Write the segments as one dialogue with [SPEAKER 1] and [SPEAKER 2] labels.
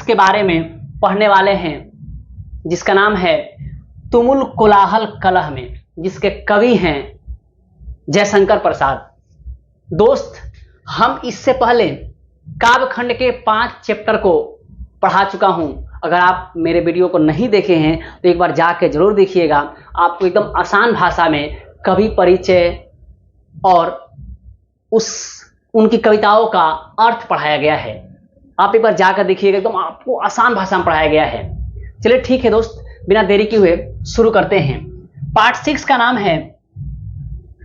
[SPEAKER 1] के बारे में पढ़ने वाले हैं, जिसका नाम है तुमुल कोलाहल कलह में, जिसके कवि हैं जयशंकर प्रसाद। दोस्त, हम इससे पहले काव्यखंड के 5 चैप्टर को पढ़ा चुका हूं। अगर आप मेरे वीडियो को नहीं देखे हैं तो एक बार जाके जरूर देखिएगा। आपको एकदम आसान भाषा में कवि परिचय और उनकी कविताओं का अर्थ पढ़ाया गया है। आप एक बार जाकर देखिएगा, एकदम आपको आसान भाषा में पढ़ाया गया है। चलिए ठीक है दोस्त, बिना देरी किए हुए शुरू करते हैं। पार्ट 6 का नाम है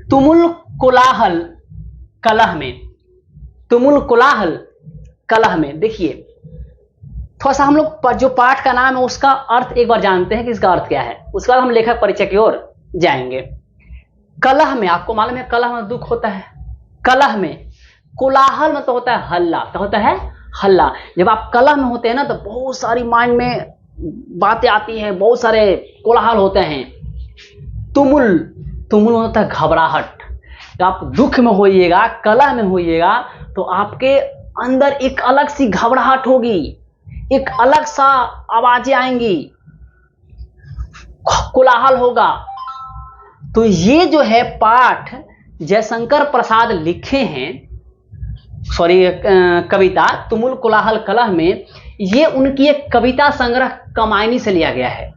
[SPEAKER 1] तुमुल कोलाहल कलह में। तुमुल कोलाहल कलह में देखिए, थोड़ा सा हम लोग जो पाठ का नाम है उसका अर्थ एक बार जानते हैं कि इसका अर्थ क्या है, उसके बाद हम लेखक परिचय की ओर जाएंगे। कलह में, आपको मालूम है कलह में दुख होता है। कलह में, कोलाहल में तो होता है हल्ला, क्या होता है? हल्ला। जब आप कलह में होते हैं ना तो बहुत सारी माइंड में बातें आती हैं, बहुत सारे कोलाहल होते हैं। तुमुल, तुमुल होता है घबराहट। जब आप दुख में होइएगा, कलह में होइएगा तो आपके अंदर एक अलग सी घबराहट होगी, एक अलग सा आवाजें आएंगी, कोलाहल होगा। तो ये जो है पाठ जयशंकर प्रसाद लिखे हैं, कविता तुमुल कोलाहल कलह में, ये उनकी एक कविता संग्रह कमायनी से लिया गया है।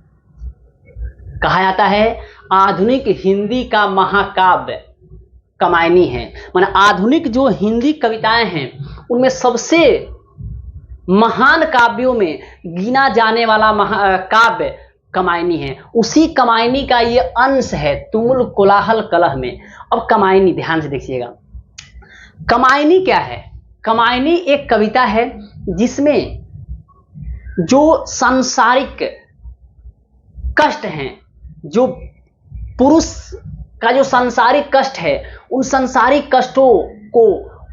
[SPEAKER 1] कहा जाता है आधुनिक हिंदी का महाकाव्य कमायनी है। माने आधुनिक जो हिंदी कविताएं हैं उनमें सबसे महान काव्यों में गिना जाने वाला काव्य कमायनी है। उसी कमायनी का ये अंश है तुमुल कोलाहल कलह में। अब कमायनी ध्यान से देखिएगा, कमायनी क्या है? कमायनी एक कविता है जिसमें जो सांसारिक कष्ट हैं, जो पुरुष का जो सांसारिक कष्ट है, उन सांसारिक कष्टों को,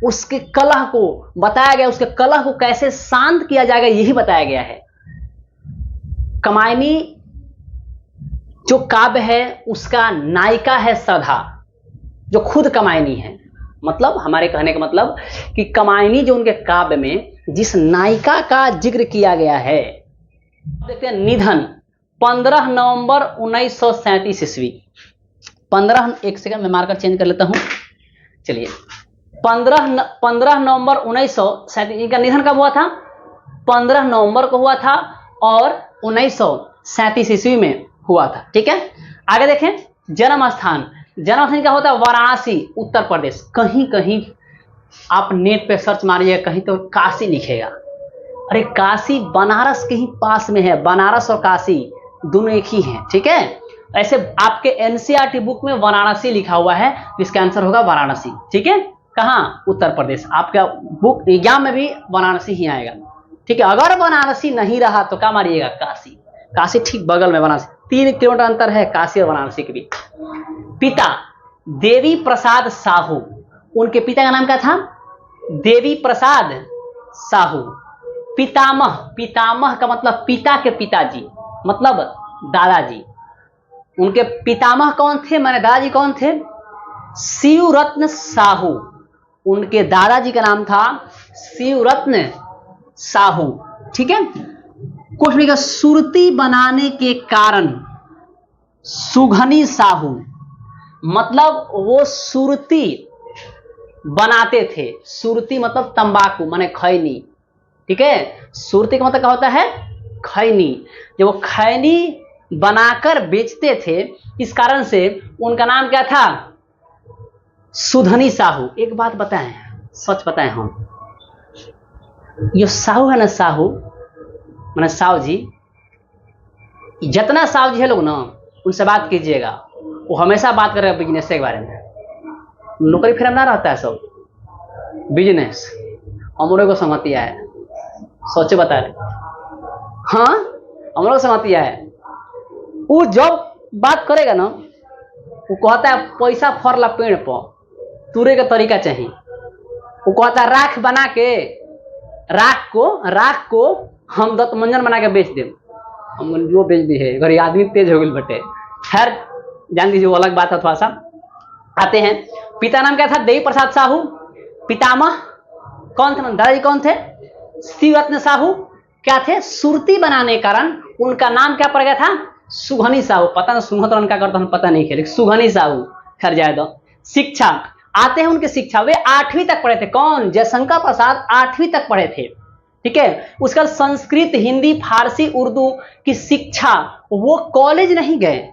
[SPEAKER 1] उसके कलह को बताया गया, उसके कलह को कैसे शांत किया जाएगा यही बताया गया है। कमायनी जो काव्य है उसका नायिका है श्रद्धा, जो खुद कमायनी है। मतलब हमारे कहने का मतलब कि कमायनी जो उनके काव्य में जिस नायिका का जिक्र किया गया है, देखते हैं निधन 15 नवंबर 1937 ईस्वी। 15, एक सेकंड में मार्कर चेंज कर लेता हूं। चलिए, 15 नवंबर 1937, इनका निधन कब हुआ था? 15 नवंबर को हुआ था और 1937 ईस्वी में हुआ था। ठीक है, आगे देखें। जन्म स्थान, जन्म स्थान क्या होता है? वाराणसी, उत्तर प्रदेश। कहीं कहीं आप नेट पे सर्च मारिए, कहीं तो काशी लिखेगा। अरे काशी बनारस के ही पास में है, बनारस और काशी दोनों एक ही हैं। ठीक है, ऐसे आपके एनसीईआरटी बुक में वाराणसी लिखा हुआ है, इसका आंसर होगा वाराणसी। ठीक है, कहाँ? उत्तर प्रदेश। आपका बुक एग्जाम में भी वाराणसी ही आएगा। ठीक है, अगर बनारसी नहीं रहा तो क्या मारिएगा? काशी। काशी ठीक बगल में बनारसी, 3 किलोमीटर अंतर है काशी और वाराणसी के बीच। पिता देवी प्रसाद साहू, उनके पिता का नाम क्या था? देवी प्रसाद साहू। पितामह, पितामह का मतलब पिता के पिताजी, मतलब दादाजी। उनके पितामह कौन थे? माने दादाजी कौन थे? शिवरत्न साहू। उनके दादाजी का नाम था शिवरत्न साहू। ठीक है, कुछ भी का सुरती बनाने के कारण सुघनी साहू, मतलब वो सुरती बनाते थे। सुरती मतलब तंबाकू माने खैनी। ठीक है, सुरती का मतलब क्या होता है? खैनी। जब वो खैनी बनाकर बेचते थे, इस कारण से उनका नाम क्या था? सुधनी साहू। एक बात बताएं, सच बताएं, हम ये साहू है ना, साहू माने साहू जी, जितना साहू जी है लोग ना उनसे बात कीजिएगा, वो हमेशा बात कर रहे हैं बिजनेस के बारे में। नौकरी फिर ना रहता है, सब बिजनेस। हम लोगों को समझतिया है, सोचे बता रहे। हाँ, हम लोग समझतिया है। वो जब बात करेगा ना, वो कहता है पैसा फरला पेड़ पर, तुरे का तरीका चाहिए। वो कहता है राख बना के, राख को हम दत्तमंजन बना के बेच दे। हम जो बेच दी है, अगर आदमी तेज हो गई बटे। खैर जान दीजिए, वो अलग बात है। थोड़ा सा आते हैं। पिता नाम क्या था? देवी प्रसाद साहू। पितामह कौन थे? दादाजी कौन थे? शिवरत्न साहू। क्या थे, सुरती बनाने के कारण उनका नाम क्या पड़ गया था, सुघनी साहू। पता नहीं सुघन क्या करता पता नहीं, लेकिन सुघनी साहू। खैर जाए दो। शिक्षा आते हैं उनके शिक्षा, वे 8वीं तक पढ़े थे। कौन, जयशंकर प्रसाद 8वीं तक पढ़े थे। ठीक है, उसका संस्कृत, हिंदी, फारसी, उर्दू की शिक्षा, वो कॉलेज नहीं गए,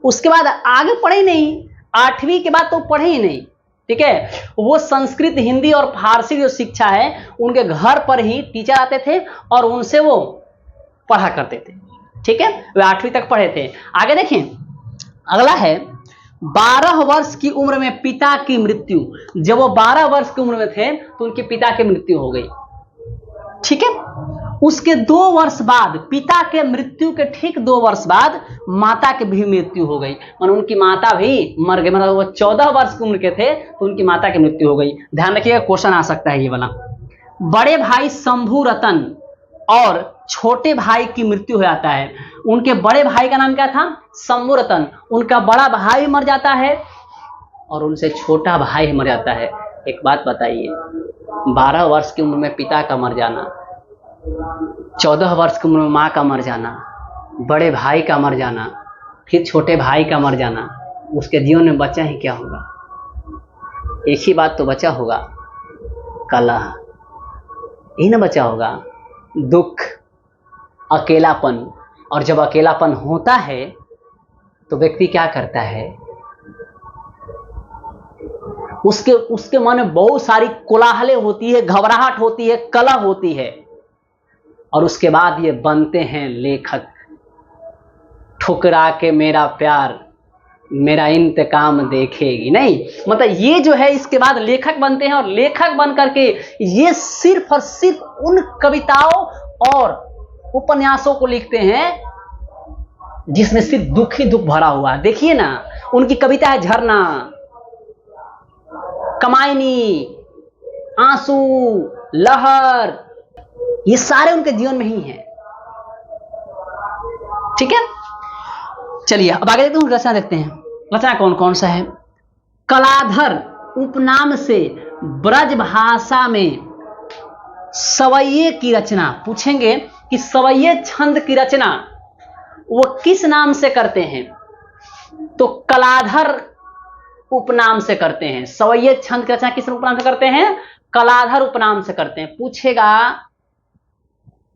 [SPEAKER 1] उसके बाद आगे पढ़े ही नहीं, 8वीं के बाद तो पढ़े ही नहीं। ठीक है, वो संस्कृत, हिंदी और फारसी जो शिक्षा है उनके घर पर ही टीचर आते थे और उनसे वो पढ़ा करते थे। ठीक है, वे 8वीं तक पढ़े थे। आगे देखें, अगला है 12 वर्ष की उम्र में पिता की मृत्यु। जब वो 12 वर्ष की उम्र में थे तो उनके पिता की मृत्यु हो गई। ठीक है, उसके 2 वर्ष बाद, पिता के मृत्यु के ठीक 2 वर्ष बाद माता की भी मृत्यु हो गई। मतलब उनकी माता भी मर गई। मतलब वो 14 वर्ष की उम्र के थे तो उनकी माता की मृत्यु हो गई। ध्यान रखिएगा, क्वेश्चन आ सकता है ये वाला। बड़े भाई शंभू रतन और छोटे भाई की मृत्यु हो जाता है। उनके बड़े भाई का नाम क्या था, शंभू रतन। उनका बड़ा भाई मर जाता है और उनसे छोटा भाई मर जाता है। एक बात बताइए, 12 वर्ष की उम्र में पिता का मर जाना, 14 वर्ष की उम्र में माँ का मर जाना, बड़े भाई का मर जाना, फिर छोटे भाई का मर जाना, उसके जीवन में बचा ही क्या होगा? एक ही बात तो बचा होगा, कलह। यही ना बचा होगा, दुख, अकेलापन। और जब अकेलापन होता है तो व्यक्ति क्या करता है, उसके मन में बहुत सारी कोलाहलें होती है, घबराहट होती है, कलह होती है। और उसके बाद ये बनते हैं लेखक। ठुकरा के मेरा प्यार मेरा इंतकाम देखेगी नहीं, मतलब ये जो है इसके बाद लेखक बनते हैं। और लेखक बन करके ये सिर्फ और सिर्फ उन कविताओं और उपन्यासों को लिखते हैं जिसमें सिर्फ दुख ही दुख भरा हुआ है। देखिए ना, उनकी कविता है झरना, कमायनी, आंसू, लहर, ये सारे उनके जीवन में ही हैं। ठीक है, चलिए अब आगे देखते हैं, रचना देखते हैं। रचना कौन कौन सा है? कलाधर उपनाम से ब्रज भाषा में सवैये की रचना। पूछेंगे कि सवैये छंद की रचना वो किस नाम से करते हैं, तो कलाधर उपनाम से करते हैं। सवैये छंद की रचना किस उपनाम से करते हैं? कलाधर उपनाम से करते हैं। पूछेगा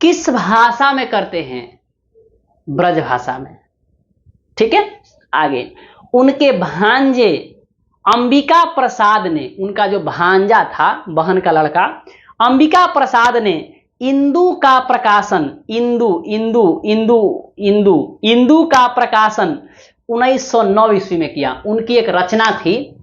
[SPEAKER 1] किस भाषा में करते हैं? ब्रज भाषा में। ठीक है, आगे उनके भांजे अंबिका प्रसाद ने, उनका जो भांजा था, बहन का लड़का, अंबिका प्रसाद ने इंदु का प्रकाशन, इंदु का प्रकाशन 1909 ईस्वी में किया। उनकी एक रचना थी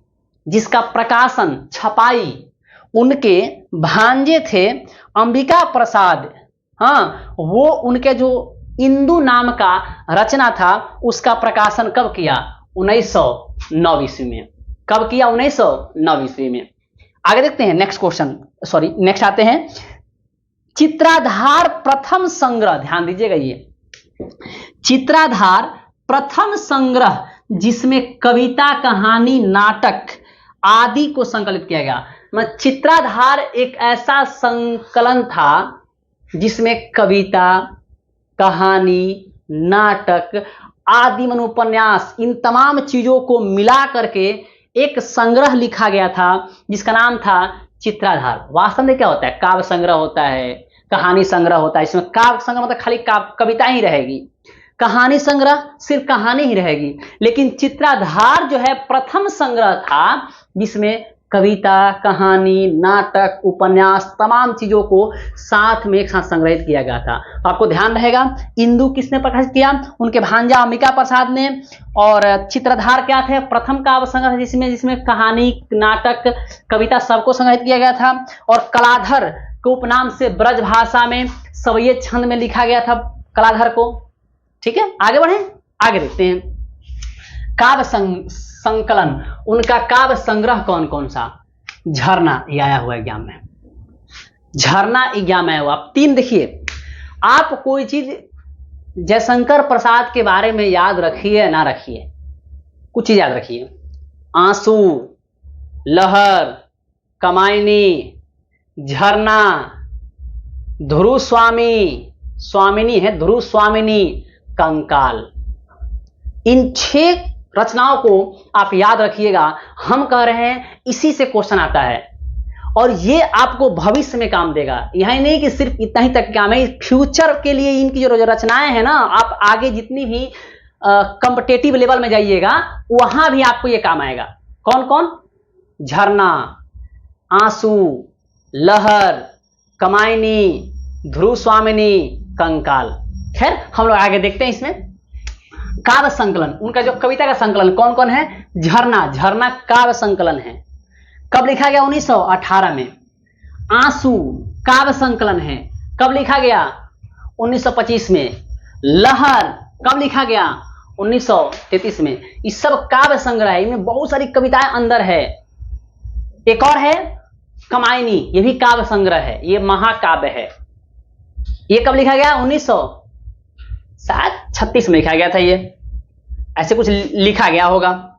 [SPEAKER 1] जिसका प्रकाशन, छपाई उनके भांजे थे अंबिका प्रसाद। हाँ, वो उनके जो इंदु नाम का रचना था उसका प्रकाशन कब किया? 1909 ईस्वी में। कब किया? 1909 ईस्वी में। आगे देखते हैं नेक्स्ट क्वेश्चन, नेक्स्ट आते हैं। चित्राधार प्रथम संग्रह, ध्यान दीजिएगा, ये चित्राधार प्रथम संग्रह जिसमें कविता, कहानी, नाटक आदि को संकलित किया गया। चित्राधार एक ऐसा संकलन था जिसमें कविता, कहानी, नाटक आदि, उपन्यास, इन तमाम चीजों को मिला करके एक संग्रह लिखा गया था जिसका नाम था चित्राधार। वास्तव में क्या होता है? काव्य संग्रह होता है, कहानी संग्रह होता है। इसमें काव्य संग्रह मतलब खाली कविता ही रहेगी, कहानी संग्रह सिर्फ कहानी ही रहेगी। लेकिन चित्राधार जो है प्रथम संग्रह था जिसमें कविता, कहानी, नाटक, उपन्यास तमाम चीजों को साथ में एक साथ संग्रहित किया गया था। तो आपको ध्यान रहेगा, इंदु किसने प्रकाशित किया? उनके भांजा अंबिका प्रसाद ने। और चित्रधार क्या थे? प्रथम काव्य संग्रह जिसमें कहानी, नाटक, कविता सबको संग्रहित किया गया था। और कलाधर के उपनाम से ब्रज भाषा में सवैये छंद में लिखा गया था कलाधर को। ठीक है, आगे बढ़े, आगे देखते हैं। काव्य संकलन, उनका काव्य संग्रह कौन कौन सा? झरना, ये आया हुआ एग्जाम में, झरना एग्जाम आया हुआ। आप 3 देखिए, आप कोई चीज जयशंकर प्रसाद के बारे में याद रखिए ना रखिए, कुछ चीज याद रखिए। आंसू, लहर, कमायनी, झरना, ध्रुव स्वामी, स्वामिनी है ध्रुव स्वामिनी, कंकाल। इन 6 रचनाओं को आप याद रखिएगा। हम कह रहे हैं इसी से क्वेश्चन आता है और ये आपको भविष्य में काम देगा। यही नहीं कि सिर्फ इतना ही तक काम है, फ्यूचर के लिए इनकी जो रचनाएं हैं ना, आप आगे जितनी भी कॉम्पिटेटिव लेवल में जाइएगा वहां भी आपको ये काम आएगा। कौन कौन? झरना, आंसू, लहर, कमायनी, ध्रुव स्वामिनी, कंकाल। खैर हम लोग आगे देखते हैं। इसमें काव्य संकलन, उनका जो कविता का संकलन कौन कौन है? झरना, झरना काव्य संकलन है। कब लिखा गया? 1918 में। आंसू काव्य संकलन है। कब लिखा गया? 1925 में। लहर कब लिखा गया? 1933 में। ये सब काव्य संग्रह है, इनमें बहुत सारी कविताएं अंदर है। एक और है कमायनी, ये भी काव्य संग्रह है, ये महाकाव्य है। ये कब लिखा गया? 1936 में लिखा गया था। ये ऐसे कुछ लिखा गया होगा।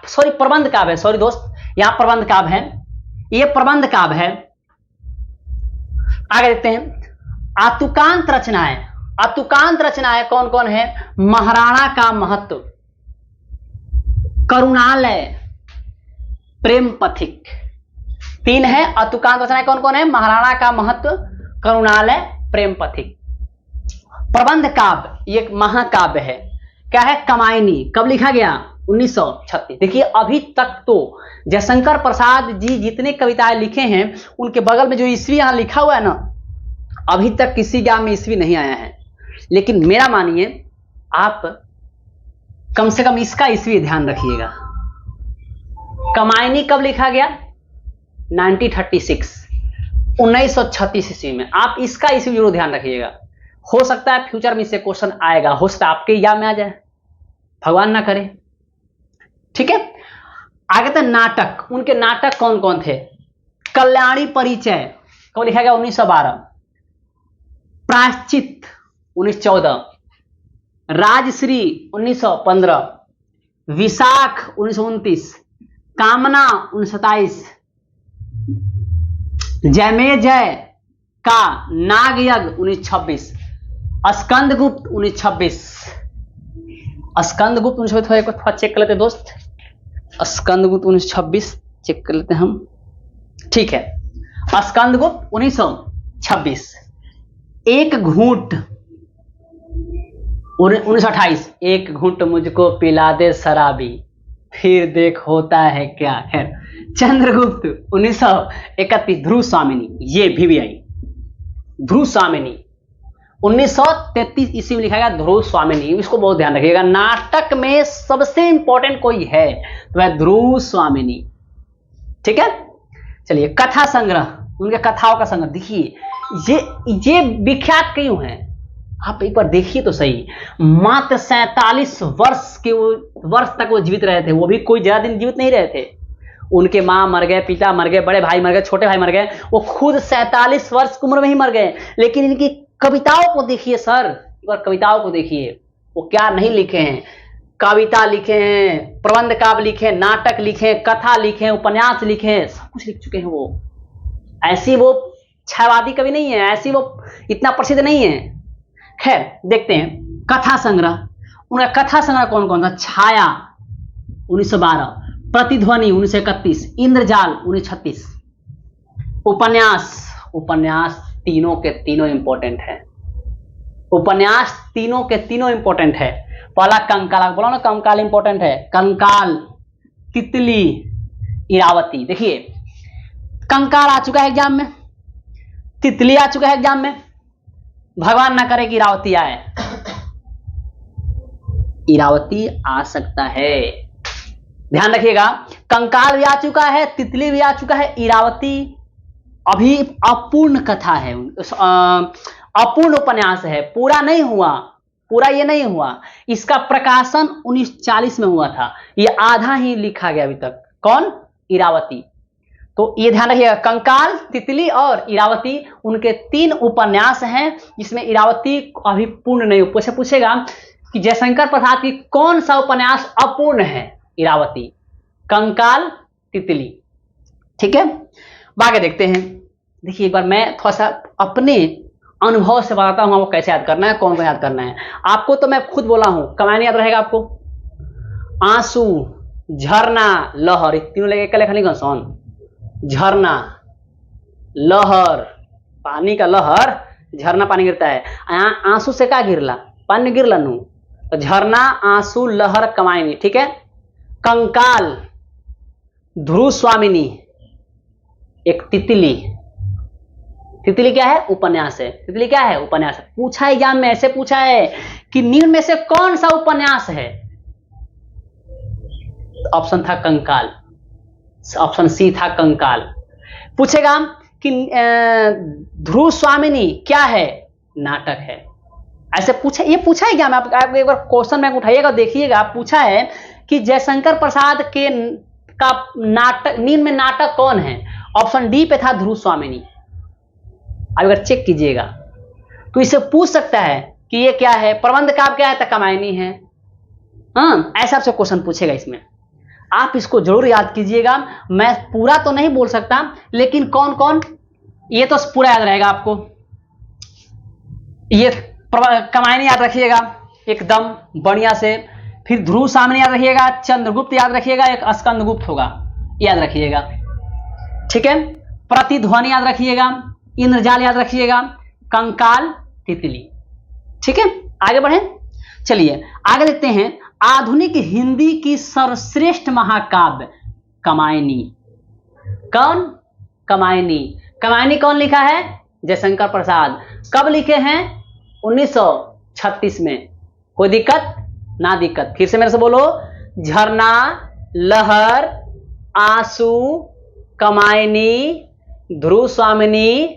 [SPEAKER 1] सॉरी, प्रबंध काव्य है। सॉरी दोस्त, यहां प्रबंध काव्य है, ये प्रबंध काव्य है। आगे देखते हैं। आतुकांत रचनाएं, आतुकांत रचनाएं कौन कौन है? महाराणा का महत्व, करुणालय, प्रेम पथिक। 3 है आतुकांत रचनाएं। कौन कौन है? महाराणा का महत्व, करुणालय, प्रेम पथिक। प्रबंध काव्य ये एक महाकाव्य है। क्या है? कमायनी। कब लिखा गया? 1936। देखिए अभी तक तो जयशंकर प्रसाद जी जितने कविताएं लिखे हैं उनके बगल में जो ईस्वी यहां लिखा हुआ है ना, अभी तक किसी ज्ञान में ईस्वी नहीं आया है। लेकिन मेरा मानिए, आप कम से कम इसका ईस्वी ध्यान रखिएगा। कमायनी कब लिखा गया? 1936, 1936 ईस्वी में। आप इसका ईस्वी जरूर ध्यान रखिएगा। हो सकता है फ्यूचर में इससे क्वेश्चन आएगा, हो सकता है आपके एग्जाम में आ जाए, भगवान ना करे। ठीक है, आगे तो नाटक। उनके नाटक कौन कौन थे? कल्याणी परिचय कब लिखा गया? 1912। प्रायश्चित 1914, राजश्री 1915, विशाख 1929, कामना 1927, जयमेजय का नागयज्ञ 1926, स्कंदगुप्त 1926। स्कंदगुप्त 1926 थोड़ा चेक कर लेते दोस्त। स्कंदगुप्त 1926 चेक कर लेते हम। ठीक है, स्कंदगुप्त 1926। एक घूंट 1928, एक घूंट मुझको पिला दे शराबी, फिर देख होता है क्या। खैर, चंद्रगुप्त 1931, ध्रुव स्वामिनी, ये भी आई ध्रुव स्वामिनी 1933 ईस्वी में लिखा गया ध्रुव स्वामिनी। इसको बहुत ध्यान रखिएगा। नाटक में सबसे इंपॉर्टेंट कोई है तो वह ध्रुव स्वामिनी। ठीक है, चलिए कथा संग्रह, उनके कथाओं का संग्रह। देखिए ये विख्यात क्यों है, आप एक बार देखिए तो सही। मात्र 47 वर्ष तक वो जीवित रहे थे। वो भी कोई ज्यादा दिन जीवित नहीं रहे थे। उनके माँ मर गए, पिता मर गए, बड़े भाई मर गए, छोटे भाई मर गए। वो खुद 47 वर्ष की उम्र में ही मर गए। लेकिन इनकी कविताओं को देखिए सर, एक बार कविताओं को देखिए, वो क्या नहीं लिखे हैं। कविता लिखे हैं, प्रबंध काव्य लिखे हैं, नाटक लिखे हैं, कथा लिखे हैं, उपन्यास लिखे हैं, सब कुछ लिख चुके हैं। वो ऐसी वो छायावादी कवि नहीं है, ऐसी वो इतना प्रसिद्ध नहीं है। खैर देखते हैं कथा संग्रह। उनका कथा संग्रह कौन कौन सा? छाया 1912, प्रतिध्वनि 1931, इंद्रजाल 1936। उपन्यास तीनों के तीनों इंपॉर्टेंट है। उपन्यास तीनों के तीनों इंपॉर्टेंट है। पहला कंकाल, बोला ना कंकाल इंपॉर्टेंट है। कंकाल, तितली, इरावती। देखिए कंकाल आ चुका है एग्जाम में, तितली आ चुका है एग्जाम में, भगवान ना करे कि इरावती आए। इरावती आ सकता है, ध्यान रखिएगा। कंकाल भी आ चुका है, तितली भी आ चुका है, इरावती अभी अपूर्ण कथा है, अपूर्ण उपन्यास है, पूरा नहीं हुआ, पूरा ये नहीं हुआ। इसका प्रकाशन 1940 में हुआ था, ये आधा ही लिखा गया अभी तक। कौन? इरावती। तो ये ध्यान रखिएगा, कंकाल, तितली और इरावती उनके 3 उपन्यास हैं, जिसमें इरावती अभी पूर्ण नहीं हुआ। पूछेगा कि जयशंकर प्रसाद की कौन सा उपन्यास अपूर्ण है? इरावती, कंकाल, तितली। ठीक है, आगे देखते हैं। देखिए एक बार मैं थोड़ा सा अपने अनुभव से बताता हूं आपको कैसे याद करना है, कौन को याद करना है। आपको तो मैं खुद बोला हूं, कमाने याद रहेगा आपको। आंसू, झरना, लहर, तीनों लेके लेखा नहीं कौन। झरना, लहर, पानी का लहर, झरना पानी गिरता है। आंसू से क्या गिरला, पानी गिरला नू, तो झरना, आंसू, लहर, कमायनी, ठीक है। कंकाल, ध्रुव स्वामिनी, एक तितली। तितली क्या है, उपन्यास है। तितली क्या है, उपन्यास है। पूछा एग्जाम में ऐसे पूछा है कि निम्न में से कौन सा उपन्यास है, ऑप्शन था कंकाल, ऑप्शन सी था कंकाल। पूछेगा कि ध्रुव स्वामिनी क्या है, नाटक है। ऐसे पूछे, ये पूछा है क्या, मैं आप एक बार क्वेश्चन बैंक उठाइएगा, देखिएगा। पूछा है कि जयशंकर प्रसाद के का नाटक, निम्न में नाटक कौन है, ऑप्शन डी पे था ध्रुव स्वामिनी। अब अगर चेक कीजिएगा तो इसे पूछ सकता है कि ये क्या है, प्रबंध काव्य क्या है, तो कमायनी है। हाँ, ऐसा आपसे क्वेश्चन पूछेगा इसमें, आप इसको जरूर याद कीजिएगा। मैं पूरा तो नहीं बोल सकता, लेकिन कौन कौन, ये तो पूरा याद रहेगा आपको। ये कमायनी याद रखिएगा एकदम बढ़िया से। फिर ध्रुव स्वामिनी याद रखिएगा, चंद्रगुप्त याद रखिएगा, एक स्कंदगुप्त होगा, याद रखिएगा, ठीक है। प्रतिध्वनि याद रखिएगा, इंद्रजाल याद रखिएगा, कंकाल, तितली, ठीक है। आगे बढ़े, चलिए आगे देखते हैं। आधुनिक हिंदी की सर्वश्रेष्ठ महाकाव्य कमायनी। कौन, कमायनी। कमायनी कौन लिखा है, जयशंकर प्रसाद। कब लिखे हैं, 1936 में। कोई दिक्कत ना दिक्कत, फिर से मेरे से बोलो। झरना, लहर, आंसू, कमायनी, ध्रुव स्वामिनी,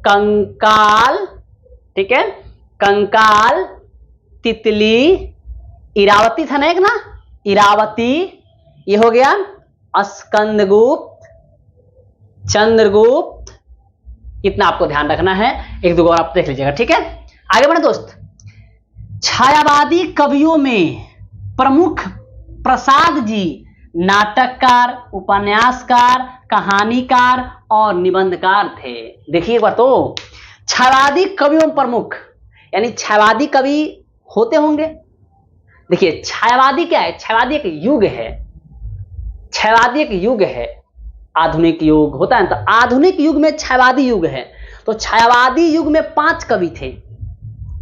[SPEAKER 1] कंकाल, ठीक है, कंकाल, तितली, इरावती था ना एक ना, इरावती, ये हो गया। स्कंदगुप्त, चंद्रगुप्त, इतना आपको ध्यान रखना है। एक दो और आप देख लीजिएगा, ठीक है। आगे बढ़े दोस्त। छायावादी कवियों में प्रमुख प्रसाद जी नाटककार, उपन्यासकार, कहानीकार और निबंधकार थे। देखिए एक बार तो, छायावादी कवियों में प्रमुख, यानी छायावादी कवि होते होंगे। देखिए छायावादी क्या है, छायावादी एक युग है, छायावादी एक युग है। आधुनिक युग होता है, तो आधुनिक युग में छायावादी युग है। तो छायावादी युग में 5 कवि थे,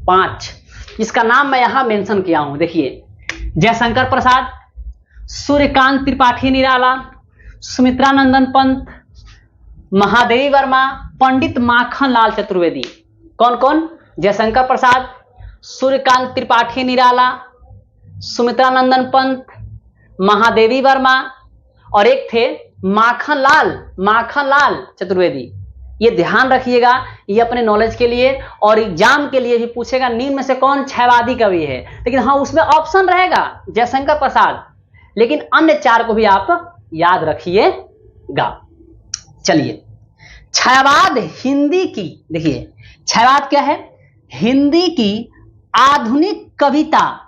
[SPEAKER 1] 5, इसका नाम मैं यहां मेंशन किया हूं। देखिए, जयशंकर प्रसाद, सूर्यकांत त्रिपाठी निराला, सुमित्रा नंदन पंत, महादेवी वर्मा, पंडित माखन लाल चतुर्वेदी। कौन कौन, जयशंकर प्रसाद, सूर्यकांत त्रिपाठी निराला, सुमित्रा नंदन पंत, महादेवी वर्मा, और एक थे माखन लाल चतुर्वेदी। ये ध्यान रखिएगा, ये अपने नॉलेज के लिए और एग्जाम के लिए भी पूछेगा, निम्न में से कौन छायावादी कवि है। लेकिन हाँ, उसमें ऑप्शन रहेगा जयशंकर प्रसाद, लेकिन अन्य 4 को भी आप याद रखिएगा। चलिए, छायावाद हिंदी की, देखिए छायावाद क्या है, हिंदी की आधुनिक कविता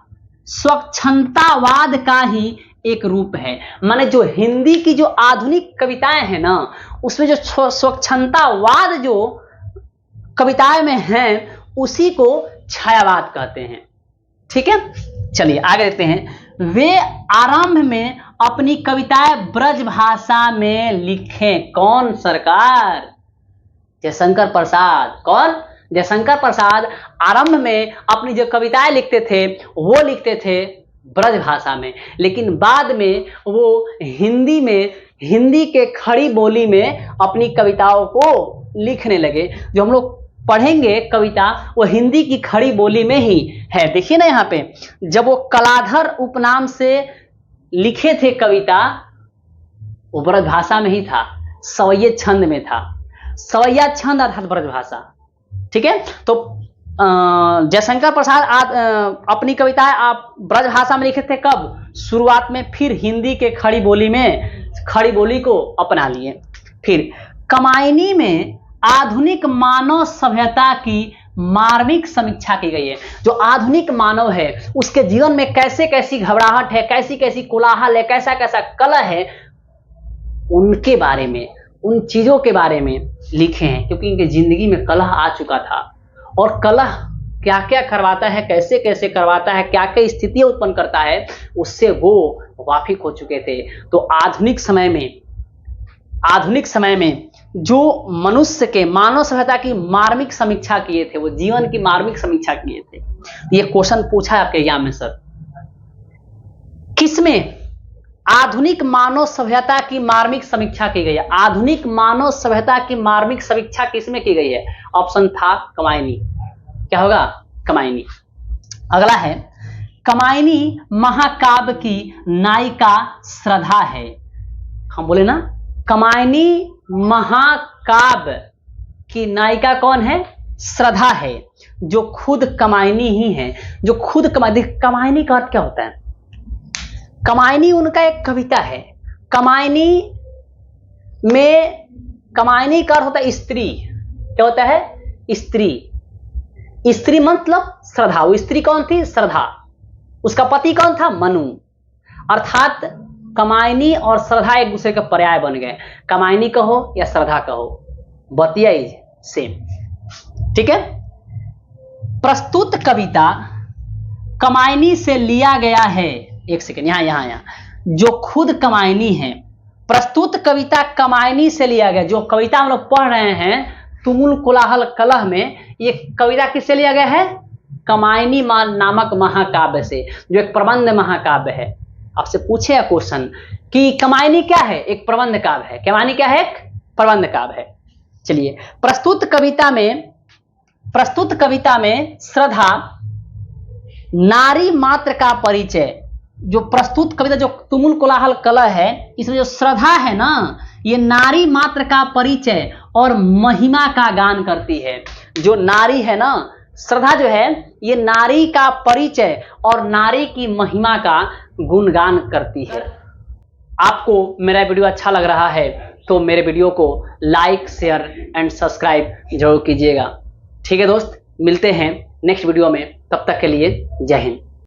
[SPEAKER 1] स्वच्छंदतावाद का ही एक रूप है। माने जो हिंदी की जो आधुनिक कविताएं हैं ना, उसमें जो स्वच्छंदतावाद जो कविताएं में हैं, उसी को छायावाद कहते हैं, ठीक है। चलिए आगे देखते हैं। वे आरंभ में अपनी कविताएं ब्रज भाषा में लिखें। कौन सरकार, जयशंकर प्रसाद। कौन, जयशंकर प्रसाद आरंभ में अपनी जो कविताएं लिखते थे वो लिखते थे ब्रज भाषा में, लेकिन बाद में वो हिंदी में, हिंदी के खड़ी बोली में अपनी कविताओं को लिखने लगे। जो हम लोग पढ़ेंगे कविता, वो हिंदी की खड़ी बोली में ही है। देखिए ना यहाँ पे, जब वो कलाधर उपनाम से लिखे थे कविता, वो ब्रज भाषा में ही था, सवैये छंद में था। सवैया छंद अर्थात ब्रज भाषा, ठीक है। तो जयशंकर प्रसाद अपनी कविताएं आप ब्रज भाषा में लिखे थे कब, शुरुआत में, फिर हिंदी के खड़ी बोली में, खड़ी बोली को अपना लिए। फिर कमायनी में आधुनिक मानव सभ्यता की मार्मिक समीक्षा की गई है। जो आधुनिक मानव है उसके जीवन में कैसे कैसी घबराहट है, कैसी कैसी कोलाहल है, कैसा कैसा कलह है, उनके बारे में, उन चीजों के बारे में लिखे हैं, क्योंकि इनके जिंदगी में कलह आ चुका था और कलह क्या क्या करवाता है, कैसे कैसे करवाता है, क्या क्या स्थितियां उत्पन्न करता है, उससे वो वाकिफ हो चुके थे। तो आधुनिक समय में जो मनुष्य के मानव सभ्यता की मार्मिक समीक्षा किए थे, वो जीवन की मार्मिक समीक्षा किए थे। ये क्वेश्चन पूछा है आपके एग्जाम में सर, किसमें आधुनिक मानव सभ्यता की मार्मिक समीक्षा की गई है? आधुनिक मानव सभ्यता की मार्मिक समीक्षा किसमें की गई है? ऑप्शन था कमायनी। क्या होगा? कमायनी। अगला है, कमायनी महाकाव्य की नायिका श्रद्धा है। हम बोले ना, कमायनी महाकाव्य की नायिका कौन है? श्रद्धा है, जो खुद कमायनी ही है, जो खुद कमायनी का अर्थ क्या होता है? कमायनी उनका एक कविता है। कमायनी का अर्थ होता है स्त्री। क्या होता है? स्त्री। स्त्री मतलब श्रद्धा। वो स्त्री कौन थी? श्रद्धा। उसका पति कौन था? मनु। अर्थात कमायनी और श्रद्धा एक दूसरे के पर्याय बन गए। कमायनी कहो या श्रद्धा कहो, बतिया इज सेम। ठीक है। प्रस्तुत कविता कमायनी से लिया गया है। एक सेकेंड, यहां जो खुद कमायनी है, प्रस्तुत कविता कमायनी से लिया गया। जो कविता हम लोग पढ़ रहे हैं तुमुल कोलाहल कलह में, ये कविता किससे लिया गया है? कमायनी नामक महाकाव्य से, जो एक प्रबंध महाकाव्य है। आपसे पूछे क्वेश्चन कि कमायनी क्या है? एक प्रबंध काव्य है। कमायनी क्या है? एक प्रबंध काव्य है। चलिए, प्रस्तुत कविता में श्रद्धा नारी मात्र का परिचय, जो प्रस्तुत कविता जो तुमुल कोलाहल कलह है, इसमें जो श्रद्धा है ना, ये नारी मात्र का परिचय और महिमा का गान करती है। जो नारी है ना, श्रद्धा जो है, ये नारी का परिचय और नारी की महिमा का गुणगान करती है। आपको मेरा वीडियो अच्छा लग रहा है तो मेरे वीडियो को लाइक, शेयर एंड सब्सक्राइब जरूर कीजिएगा। ठीक है दोस्त, मिलते हैं नेक्स्ट वीडियो में। तब तक के लिए जय हिंद।